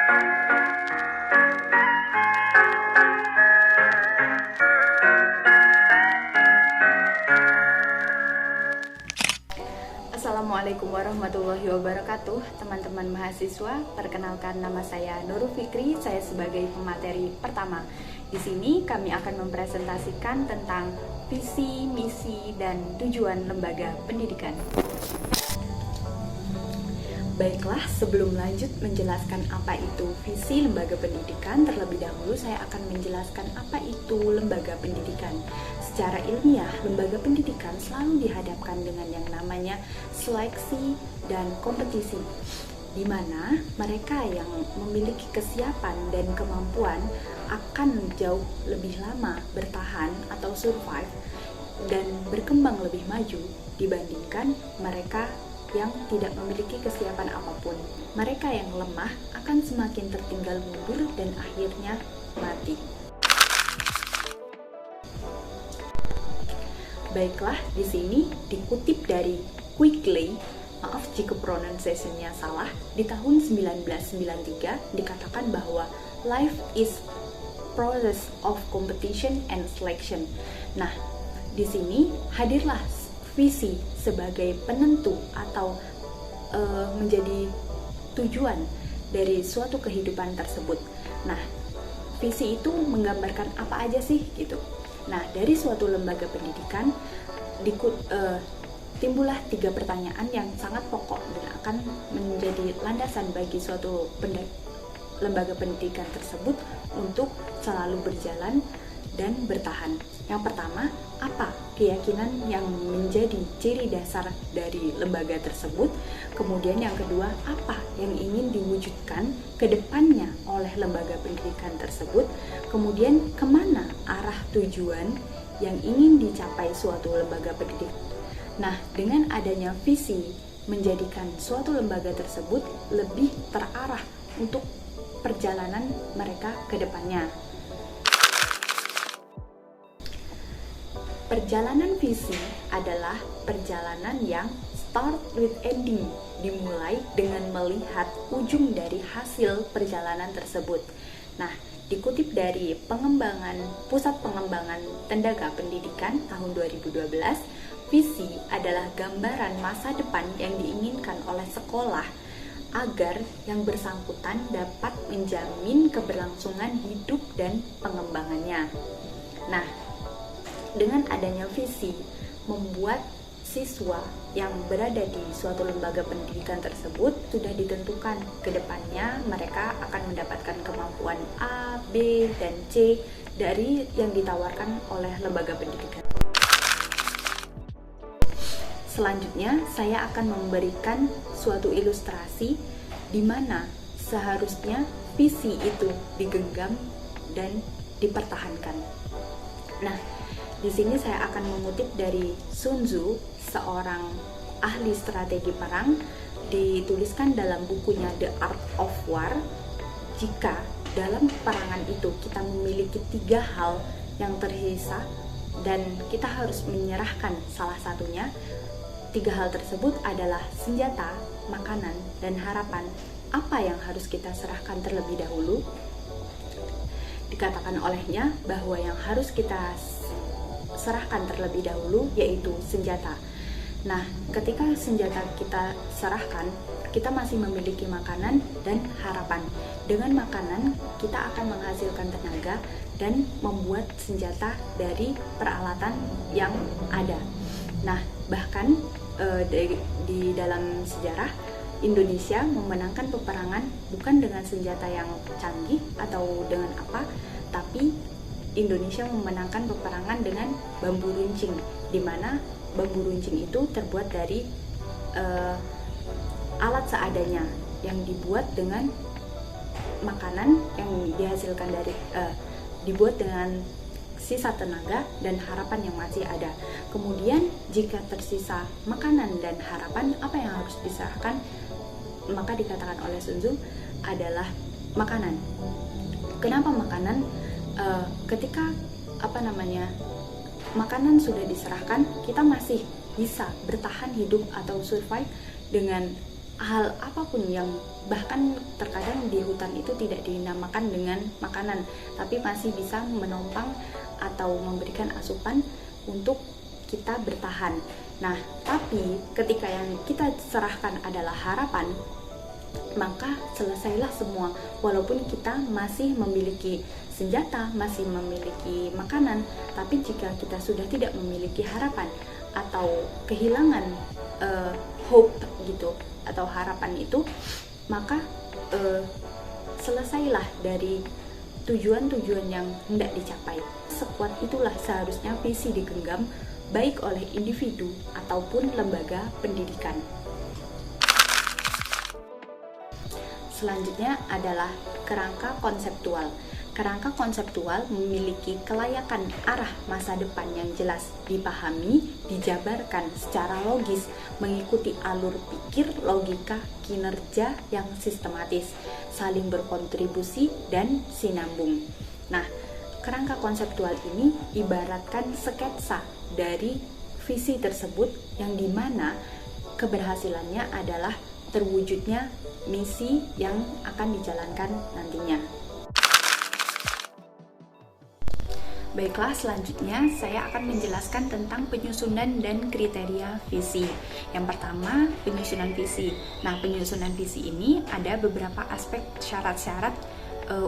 Assalamualaikum warahmatullahi wabarakatuh. Teman-teman mahasiswa, perkenalkan nama saya Nurul Fikri. Saya sebagai pemateri pertama. Di sini kami akan mempresentasikan tentang visi, misi, dan tujuan lembaga pendidikan. Baiklah, sebelum lanjut menjelaskan apa itu visi lembaga pendidikan, terlebih dahulu saya akan menjelaskan apa itu lembaga pendidikan. Secara ilmiah, lembaga pendidikan selalu dihadapkan dengan yang namanya seleksi dan kompetisi, di mana mereka yang memiliki kesiapan dan kemampuan akan jauh lebih lama bertahan atau survive dan berkembang lebih maju dibandingkan mereka yang tidak memiliki kesiapan apapun. Mereka yang lemah akan semakin tertinggal mundur dan akhirnya mati. Baiklah, di sini dikutip dari Quigley, maaf jika pronunciation-nya salah, di tahun 1993 dikatakan bahwa life is process of competition and selection. Nah, di sini hadirlah visi sebagai penentu atau menjadi tujuan dari suatu kehidupan tersebut. Nah, visi itu menggambarkan apa aja sih gitu. Nah, dari suatu lembaga pendidikan timbullah 3 pertanyaan yang sangat pokok dan akan menjadi landasan bagi suatu lembaga pendidikan tersebut untuk selalu berjalan dan bertahan. Yang pertama, apa keyakinan yang menjadi ciri dasar dari lembaga tersebut? Kemudian yang kedua, apa yang ingin diwujudkan ke depannya oleh lembaga pendidikan tersebut? Kemudian kemana arah tujuan yang ingin dicapai suatu lembaga pendidikan? Nah, dengan adanya visi menjadikan suatu lembaga tersebut lebih terarah untuk perjalanan mereka ke depannya. Perjalanan visi adalah perjalanan yang start with ending, dimulai dengan melihat ujung dari hasil perjalanan tersebut. Nah, dikutip dari Pusat Pengembangan Tenaga Pendidikan tahun 2012, visi adalah gambaran masa depan yang diinginkan oleh sekolah agar yang bersangkutan dapat menjamin keberlangsungan hidup dan pengembangannya. Nah, dengan adanya visi, membuat siswa yang berada di suatu lembaga pendidikan tersebut sudah ditentukan ke depannya mereka akan mendapatkan kemampuan A, B, dan C dari yang ditawarkan oleh lembaga pendidikan. Selanjutnya, saya akan memberikan suatu ilustrasi di mana seharusnya visi itu digenggam dan dipertahankan. Nah, di sini saya akan mengutip dari Sun Tzu, seorang ahli strategi perang, dituliskan dalam bukunya The Art of War. Jika dalam peperangan itu kita memiliki 3 hal yang tersisa dan kita harus menyerahkan salah satunya, 3 hal tersebut adalah senjata, makanan, dan harapan. Apa yang harus kita serahkan terlebih dahulu? Dikatakan olehnya bahwa yang harus kita serahkan terlebih dahulu yaitu senjata. Nah, ketika senjata kita serahkan, kita masih memiliki makanan dan harapan. Dengan makanan, kita akan menghasilkan tenaga dan membuat senjata dari peralatan yang ada. Nah, bahkan di dalam sejarah Indonesia memenangkan peperangan bukan dengan senjata yang canggih atau dengan apa, tapi Indonesia memenangkan peperangan dengan bambu runcing, di mana bambu runcing itu terbuat dari alat seadanya yang dibuat dengan makanan yang dihasilkan dari dibuat dengan sisa tenaga dan harapan yang masih ada. Kemudian jika tersisa makanan dan harapan, apa yang harus diserahkan? Maka dikatakan oleh Sun Tzu adalah makanan. Kenapa makanan? Ketika makanan sudah diserahkan, kita masih bisa bertahan hidup atau survive dengan hal apapun yang bahkan terkadang di hutan itu tidak dinamakan dengan makanan, tapi masih bisa menopang atau memberikan asupan untuk kita bertahan. Nah, tapi ketika yang kita serahkan adalah harapan, maka selesailah semua. Walaupun kita masih memiliki senjata, masih memiliki makanan, tapi jika kita sudah tidak memiliki harapan atau kehilangan hope gitu atau harapan itu, maka selesailah dari tujuan-tujuan yang hendak dicapai. Sekuat itulah seharusnya visi digenggam baik oleh individu ataupun lembaga pendidikan. Selanjutnya adalah kerangka konseptual. Kerangka konseptual memiliki kelayakan arah masa depan yang jelas, dipahami, dijabarkan secara logis, mengikuti alur pikir, logika, kinerja yang sistematis, saling berkontribusi, dan sinambung. Nah, kerangka konseptual ini ibaratkan sketsa dari visi tersebut yang dimana keberhasilannya adalah terwujudnya misi yang akan dijalankan nantinya. Baiklah, selanjutnya saya akan menjelaskan tentang penyusunan dan kriteria visi. Yang pertama, penyusunan visi. Nah, penyusunan visi ini ada beberapa aspek syarat-syarat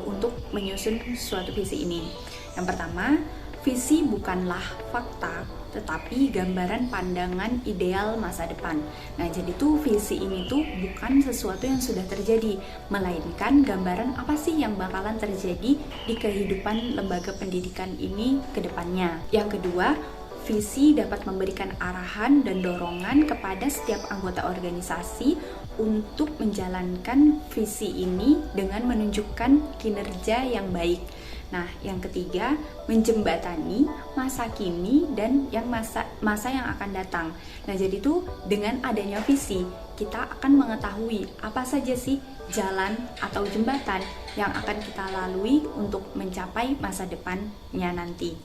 untuk menyusun suatu visi ini. Yang pertama, visi bukanlah fakta, tetapi gambaran pandangan ideal masa depan. Nah, jadi tuh visi ini tuh bukan sesuatu yang sudah terjadi, melainkan gambaran apa sih yang bakalan terjadi di kehidupan lembaga pendidikan ini ke depannya. Yang kedua, visi dapat memberikan arahan dan dorongan kepada setiap anggota organisasi untuk menjalankan visi ini dengan menunjukkan kinerja yang baik. Nah, yang ketiga, menjembatani masa kini dan masa yang akan datang. Nah, jadi itu dengan adanya visi, kita akan mengetahui apa saja sih jalan atau jembatan yang akan kita lalui untuk mencapai masa depannya nanti.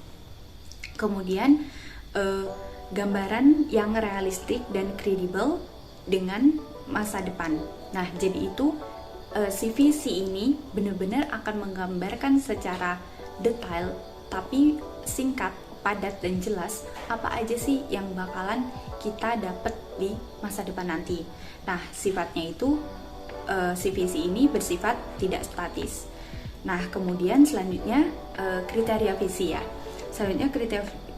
Kemudian, gambaran yang realistik dan kredibel dengan masa depan. Nah, jadi itu si visi ini benar-benar akan menggambarkan secara detail tapi singkat, padat dan jelas apa aja sih yang bakalan kita dapat di masa depan nanti. Nah, sifatnya itu si visi ini bersifat tidak statis. Nah, kemudian selanjutnya kriteria visi ya. Selanjutnya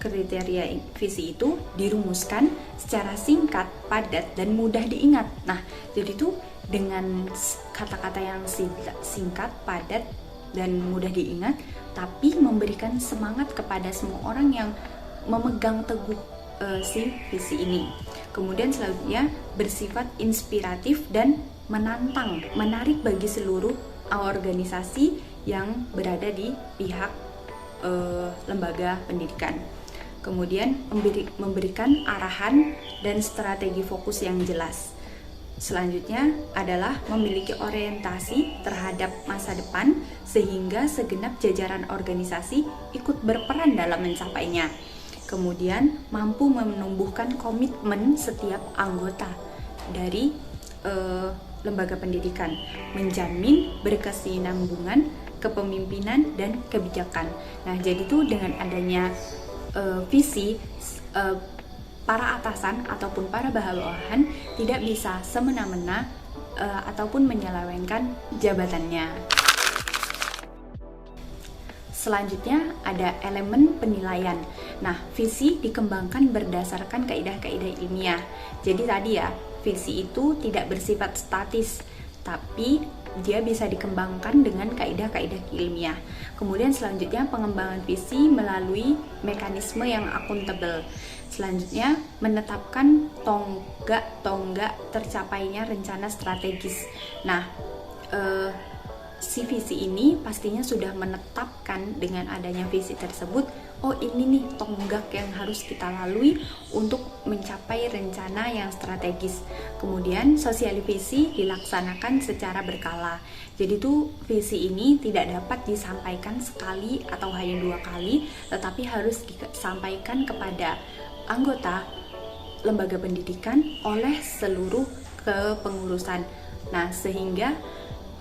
kriteria visi itu dirumuskan secara singkat, padat dan mudah diingat. Nah, jadi itu dengan kata-kata yang singkat, padat, dan mudah diingat, tapi memberikan semangat kepada semua orang yang memegang teguh si visi ini. Kemudian selanjutnya bersifat inspiratif dan menantang, menarik bagi seluruh organisasi yang berada di pihak lembaga pendidikan. Kemudian memberikan arahan dan strategi fokus yang jelas. Selanjutnya adalah memiliki orientasi terhadap masa depan sehingga segenap jajaran organisasi ikut berperan dalam mencapainya. Kemudian mampu menumbuhkan komitmen setiap anggota dari lembaga pendidikan, menjamin berkesinambungan kepemimpinan dan kebijakan. Nah, jadi itu dengan adanya visi, para atasan ataupun para bawahan tidak bisa semena-mena ataupun menyelewengkan jabatannya. Selanjutnya ada elemen penilaian. Nah, visi dikembangkan berdasarkan kaidah-kaidah ilmiah. Jadi tadi ya, visi itu tidak bersifat statis, tapi dia bisa dikembangkan dengan kaidah-kaidah ilmiah. Kemudian selanjutnya pengembangan visi melalui mekanisme yang akuntabel. Selanjutnya menetapkan tonggak tercapainya rencana strategis. Nah, si visi ini pastinya sudah menetapkan dengan adanya visi tersebut, oh ini nih tonggak yang harus kita lalui untuk mencapai rencana yang strategis. Kemudian sosialisasi dilaksanakan secara berkala. Jadi tuh visi ini tidak dapat disampaikan sekali atau hanya 2 kali, tetapi harus disampaikan kepada anggota lembaga pendidikan oleh seluruh kepengurusan. Nah, sehingga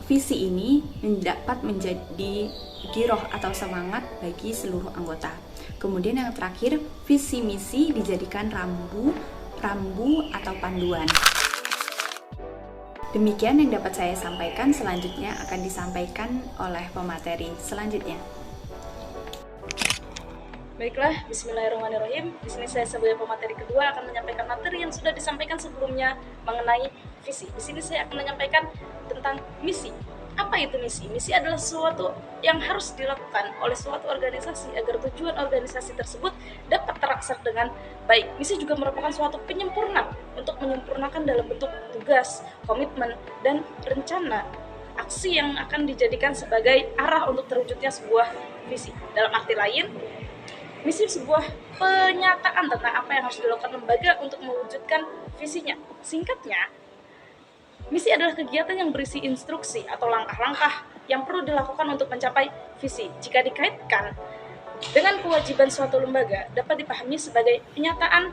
visi ini dapat menjadi giroh atau semangat bagi seluruh anggota. Kemudian yang terakhir, visi misi dijadikan rambu atau panduan. Demikian yang dapat saya sampaikan, selanjutnya akan disampaikan oleh pemateri selanjutnya. Baiklah, bismillahirrahmanirrahim. Di sini saya sebagai pemateri kedua akan menyampaikan materi yang sudah disampaikan sebelumnya mengenai visi. Di sini saya akan menyampaikan tentang misi. Apa itu misi? Misi adalah sesuatu yang harus dilakukan oleh suatu organisasi agar tujuan organisasi tersebut dapat terlaksana dengan baik. Misi juga merupakan suatu penyempurna untuk menyempurnakan dalam bentuk tugas, komitmen, dan rencana aksi yang akan dijadikan sebagai arah untuk terwujudnya sebuah visi. Dalam arti lain, misi sebuah penyataan tentang apa yang harus dilakukan lembaga untuk mewujudkan visinya. Singkatnya, misi adalah kegiatan yang berisi instruksi atau langkah-langkah yang perlu dilakukan untuk mencapai visi. Jika dikaitkan dengan kewajiban suatu lembaga, dapat dipahami sebagai penyataan,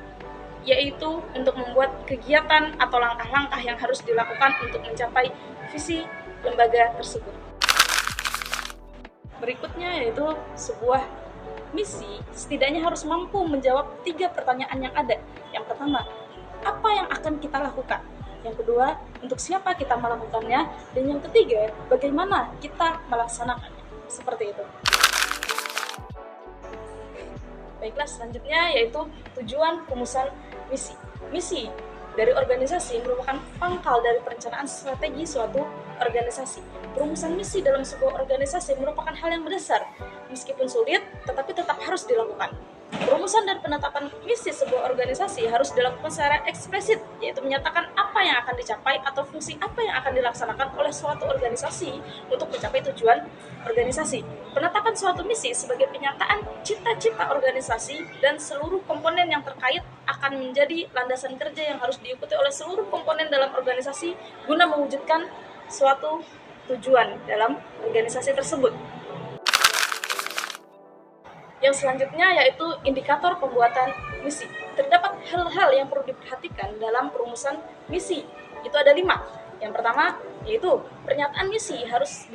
yaitu untuk membuat kegiatan atau langkah-langkah yang harus dilakukan untuk mencapai visi lembaga tersebut. Berikutnya yaitu sebuah misi setidaknya harus mampu menjawab 3 pertanyaan yang ada. Yang pertama, apa yang akan kita lakukan? Yang kedua, untuk siapa kita melakukannya? Dan yang ketiga, bagaimana kita melaksanakannya? Seperti itu. Baiklah, selanjutnya yaitu tujuan rumusan misi. Misi dari organisasi merupakan pangkal dari perencanaan strategi suatu organisasi. Rumusan misi dalam sebuah organisasi merupakan hal yang mendasar, meskipun sulit, tetapi tetap harus dilakukan. Rumusan dan penetapan misi sebuah organisasi harus dilakukan secara eksplisit, yaitu menyatakan apa yang akan dicapai atau fungsi apa yang akan dilaksanakan oleh suatu organisasi untuk mencapai tujuan organisasi. Penetapan suatu misi sebagai penyataan cita-cita organisasi dan seluruh komponen yang terkait akan menjadi landasan kerja yang harus diikuti oleh seluruh komponen dalam organisasi guna mewujudkan suatu tujuan dalam organisasi tersebut. Yang selanjutnya yaitu indikator pembuatan misi. Terdapat hal-hal yang perlu diperhatikan dalam perumusan misi. Itu ada 5. Yang pertama yaitu pernyataan misi harus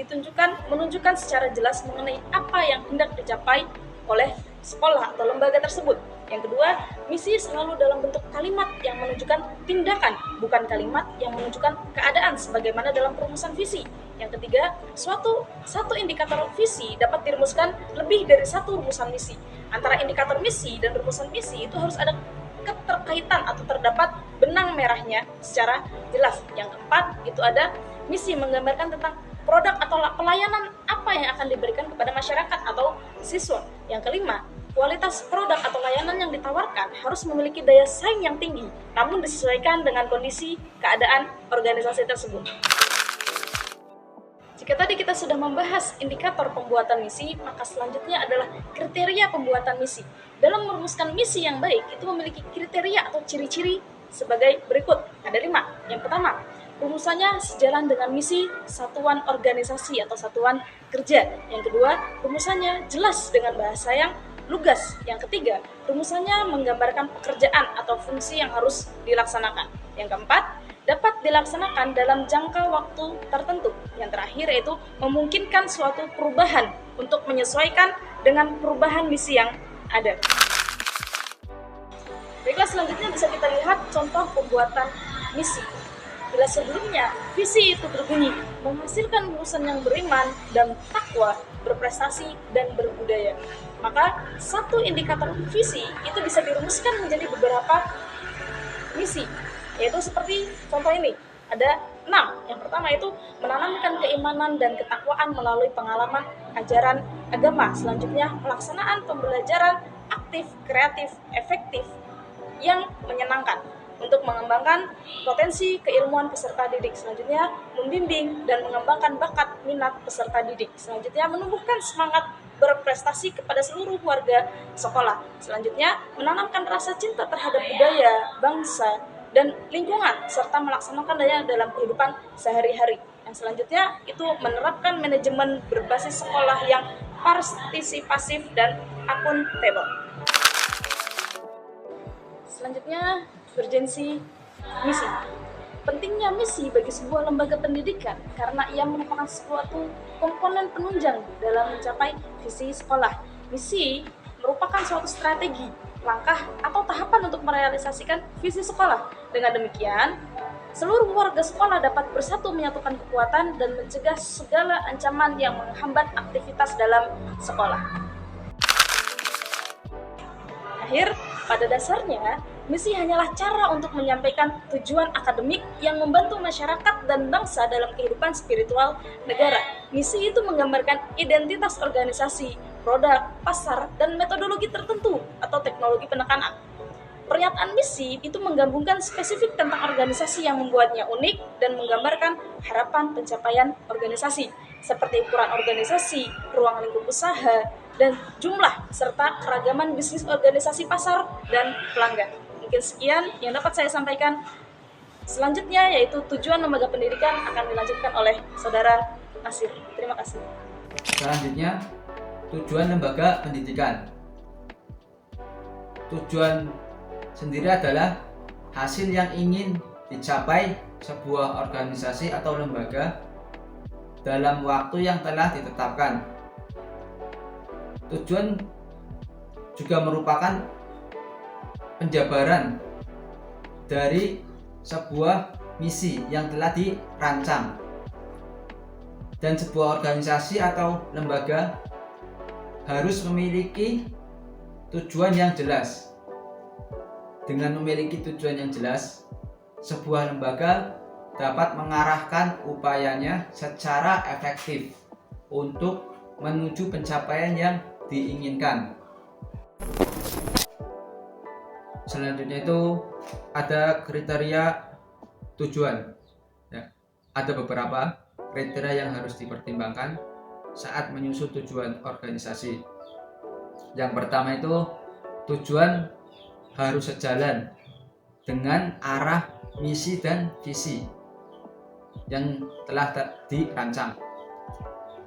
menunjukkan secara jelas mengenai apa yang hendak dicapai oleh sekolah atau lembaga tersebut. Yang kedua, misi selalu dalam bentuk kalimat yang menunjukkan tindakan, bukan kalimat yang menunjukkan keadaan sebagaimana dalam perumusan visi. Yang ketiga, satu indikator visi dapat dirumuskan lebih dari satu rumusan misi. Antara indikator misi dan rumusan misi itu harus ada keterkaitan atau terdapat benang merahnya secara jelas. Yang keempat, itu ada misi menggambarkan tentang produk atau pelayanan apa yang akan diberikan kepada masyarakat atau siswa. Yang kelima, kualitas produk atau layanan yang ditawarkan harus memiliki daya saing yang tinggi, namun disesuaikan dengan kondisi keadaan organisasi tersebut. Jika tadi kita sudah membahas indikator pembuatan misi, maka selanjutnya adalah kriteria pembuatan misi. Dalam merumuskan misi yang baik, itu memiliki kriteria atau ciri-ciri sebagai berikut. Ada 5. Yang pertama, rumusannya sejalan dengan misi satuan organisasi atau satuan kerja. Yang kedua, rumusannya jelas dengan bahasa yang lugas. Yang ketiga, rumusannya menggambarkan pekerjaan atau fungsi yang harus dilaksanakan. Yang keempat, dapat dilaksanakan dalam jangka waktu tertentu. Yang terakhir yaitu memungkinkan suatu perubahan untuk menyesuaikan dengan perubahan misi yang ada. Baiklah, selanjutnya bisa kita lihat contoh pembuatan misi. Bila sebelumnya visi itu berbunyi menghasilkan lulusan yang beriman dan takwa, berprestasi dan berbudaya, maka satu indikator visi itu bisa dirumuskan menjadi beberapa misi, yaitu seperti contoh ini. Ada 6. Yang pertama itu menanamkan keimanan dan ketakwaan melalui pengalaman ajaran agama. Selanjutnya, pelaksanaan pembelajaran aktif, kreatif, efektif yang menyenangkan untuk mengembangkan potensi keilmuan peserta didik. Selanjutnya, membimbing dan mengembangkan bakat minat peserta didik. Selanjutnya, menumbuhkan semangat berprestasi kepada seluruh warga sekolah. Selanjutnya, menanamkan rasa cinta terhadap budaya, bangsa, dan lingkungan, serta melaksanakan daya dalam kehidupan sehari-hari. Yang selanjutnya, itu menerapkan manajemen berbasis sekolah yang partisipatif dan akuntabel. Selanjutnya, urgensi misi. Pentingnya misi bagi sebuah lembaga pendidikan karena ia merupakan suatu komponen penunjang dalam mencapai visi sekolah. Misi merupakan suatu strategi, langkah, atau tahapan untuk merealisasikan visi sekolah. Dengan demikian, seluruh warga sekolah dapat bersatu menyatukan kekuatan dan mencegah segala ancaman yang menghambat aktivitas dalam sekolah. Akhir, pada dasarnya, misi hanyalah cara untuk menyampaikan tujuan akademik yang membantu masyarakat dan bangsa dalam kehidupan spiritual negara. Misi itu menggambarkan identitas organisasi, produk, pasar, dan metodologi tertentu atau teknologi penekanan. Pernyataan misi itu menggabungkan spesifik tentang organisasi yang membuatnya unik dan menggambarkan harapan pencapaian organisasi, seperti ukuran organisasi, ruang lingkup usaha, dan jumlah serta keragaman bisnis organisasi pasar dan pelanggan. Mungkin sekian yang dapat saya sampaikan. Selanjutnya yaitu tujuan lembaga pendidikan akan dilanjutkan oleh Saudara Nasir. Terima kasih. Selanjutnya, tujuan lembaga pendidikan. Tujuan sendiri adalah hasil yang ingin dicapai sebuah organisasi atau lembaga dalam waktu yang telah ditetapkan. Tujuan juga merupakan penjabaran dari sebuah misi yang telah dirancang, dan sebuah organisasi atau lembaga harus memiliki tujuan yang jelas. Dengan memiliki tujuan yang jelas, sebuah lembaga dapat mengarahkan upayanya secara efektif untuk menuju pencapaian yang diinginkan. Selanjutnya itu ada kriteria tujuan. Ya, ada beberapa kriteria yang harus dipertimbangkan saat menyusun tujuan organisasi. Yang pertama itu tujuan harus sejalan dengan arah misi dan visi yang telah dirancang.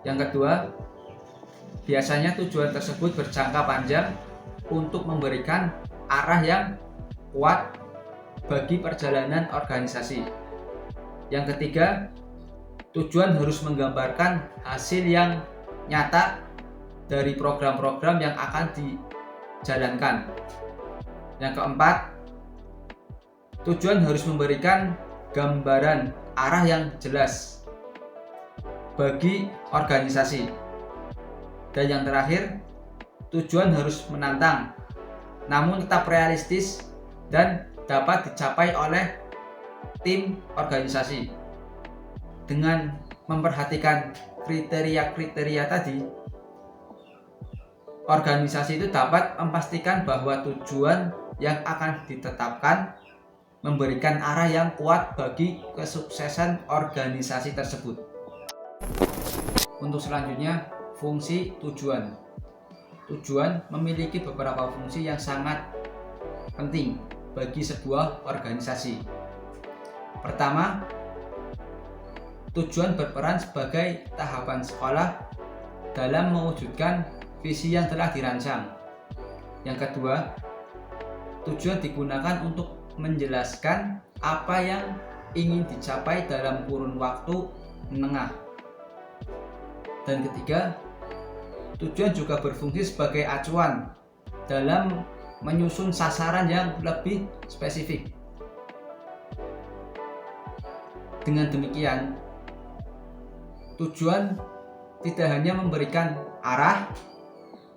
Yang kedua, biasanya tujuan tersebut berjangka panjang untuk memberikan arah yang kuat bagi perjalanan organisasi. Yang ketiga, tujuan harus menggambarkan hasil yang nyata dari program-program yang akan dijalankan. Yang keempat, tujuan harus memberikan gambaran arah yang jelas bagi organisasi. Dan yang terakhir, tujuan harus menantang namun tetap realistis dan dapat dicapai oleh tim organisasi. Dengan memperhatikan kriteria-kriteria tadi, organisasi itu dapat memastikan bahwa tujuan yang akan ditetapkan memberikan arah yang kuat bagi kesuksesan organisasi tersebut. Untuk selanjutnya, fungsi tujuan. Tujuan memiliki beberapa fungsi yang sangat penting bagi sebuah organisasi. Pertama, tujuan berperan sebagai tahapan sekolah dalam mewujudkan visi yang telah dirancang. Yang kedua, tujuan digunakan untuk menjelaskan apa yang ingin dicapai dalam kurun waktu menengah. Dan ketiga, tujuan juga berfungsi sebagai acuan dalam menyusun sasaran yang lebih spesifik. Dengan demikian, tujuan tidak hanya memberikan arah,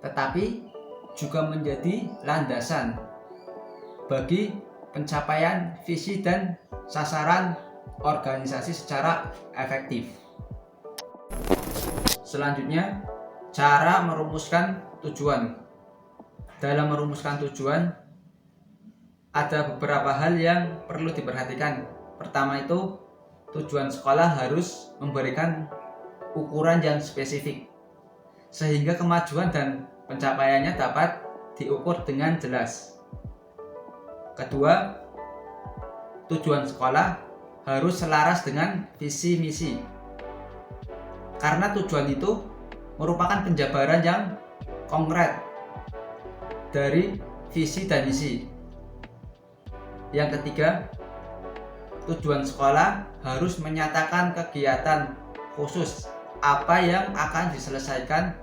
tetapi juga menjadi landasan bagi pencapaian visi dan sasaran organisasi secara efektif. Selanjutnya, cara merumuskan tujuan. Dalam merumuskan tujuan, ada beberapa hal yang perlu diperhatikan. Pertama itu, tujuan sekolah harus memberikan ukuran yang spesifik, sehingga kemajuan dan pencapaiannya dapat diukur dengan jelas. Kedua, tujuan sekolah harus selaras dengan visi misi, karena tujuan itu merupakan penjabaran yang konkret dari visi dan misi. Yang ketiga, tujuan sekolah harus menyatakan kegiatan khusus apa yang akan diselesaikan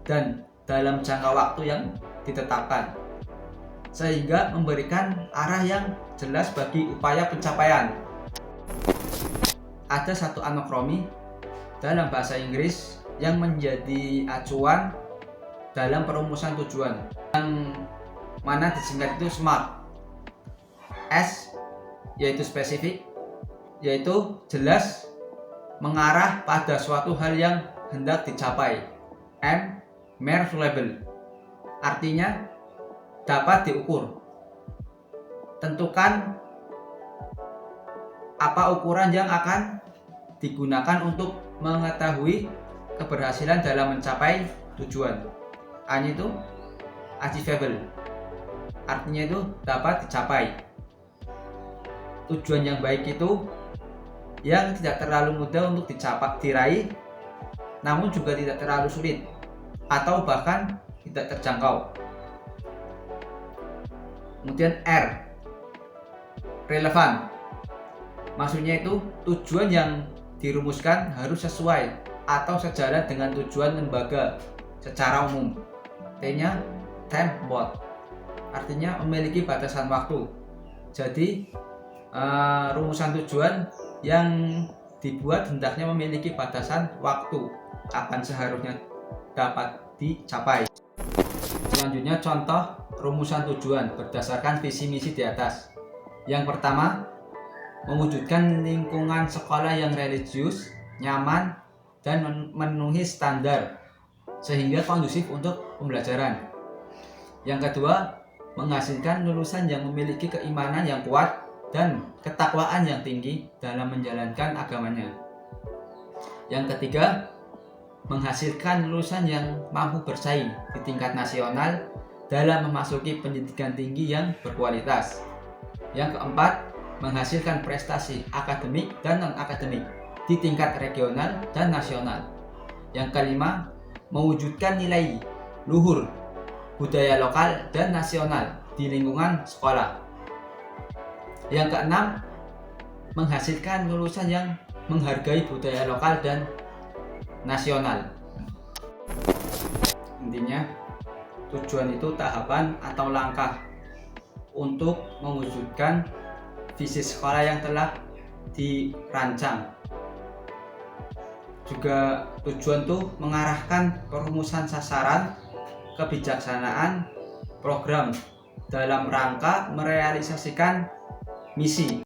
dan dalam jangka waktu yang ditetapkan, sehingga memberikan arah yang jelas bagi upaya pencapaian. Ada satu anakromi dalam bahasa Inggris yang menjadi acuan dalam perumusan tujuan, yang mana disingkat itu SMART. S yaitu spesifik, yaitu jelas, mengarah pada suatu hal yang hendak dicapai. M measurable, artinya dapat diukur. Tentukan apa ukuran yang akan digunakan untuk mengetahui keberhasilan dalam mencapai tujuan. A itu achievable, artinya itu dapat dicapai. Tujuan yang baik itu yang tidak terlalu mudah untuk diraih, namun juga tidak terlalu sulit atau bahkan tidak terjangkau. Kemudian R, relevan, maksudnya itu tujuan yang dirumuskan harus sesuai atau sejalan dengan tujuan lembaga secara umum. T-nya time bound, artinya memiliki batasan waktu. Jadi rumusan tujuan yang dibuat hendaknya memiliki batasan waktu kapan seharusnya dapat dicapai. Selanjutnya contoh rumusan tujuan berdasarkan visi misi di atas. Yang pertama, mewujudkan lingkungan sekolah yang religius, nyaman, dan memenuhi standar sehingga kondusif untuk pembelajaran. Yang kedua, menghasilkan lulusan yang memiliki keimanan yang kuat dan ketakwaan yang tinggi dalam menjalankan agamanya. Yang ketiga, menghasilkan lulusan yang mampu bersaing di tingkat nasional dalam memasuki pendidikan tinggi yang berkualitas. Yang keempat, menghasilkan prestasi akademik dan non-akademik di tingkat regional dan nasional. Yang kelima, mewujudkan nilai luhur budaya lokal dan nasional di lingkungan sekolah. Yang keenam, menghasilkan lulusan yang menghargai budaya lokal dan nasional. Intinya, tujuan itu tahapan atau langkah untuk mewujudkan visi sekolah yang telah dirancang. Juga tujuan itu mengarahkan perumusan sasaran, kebijaksanaan, program dalam rangka merealisasikan misi.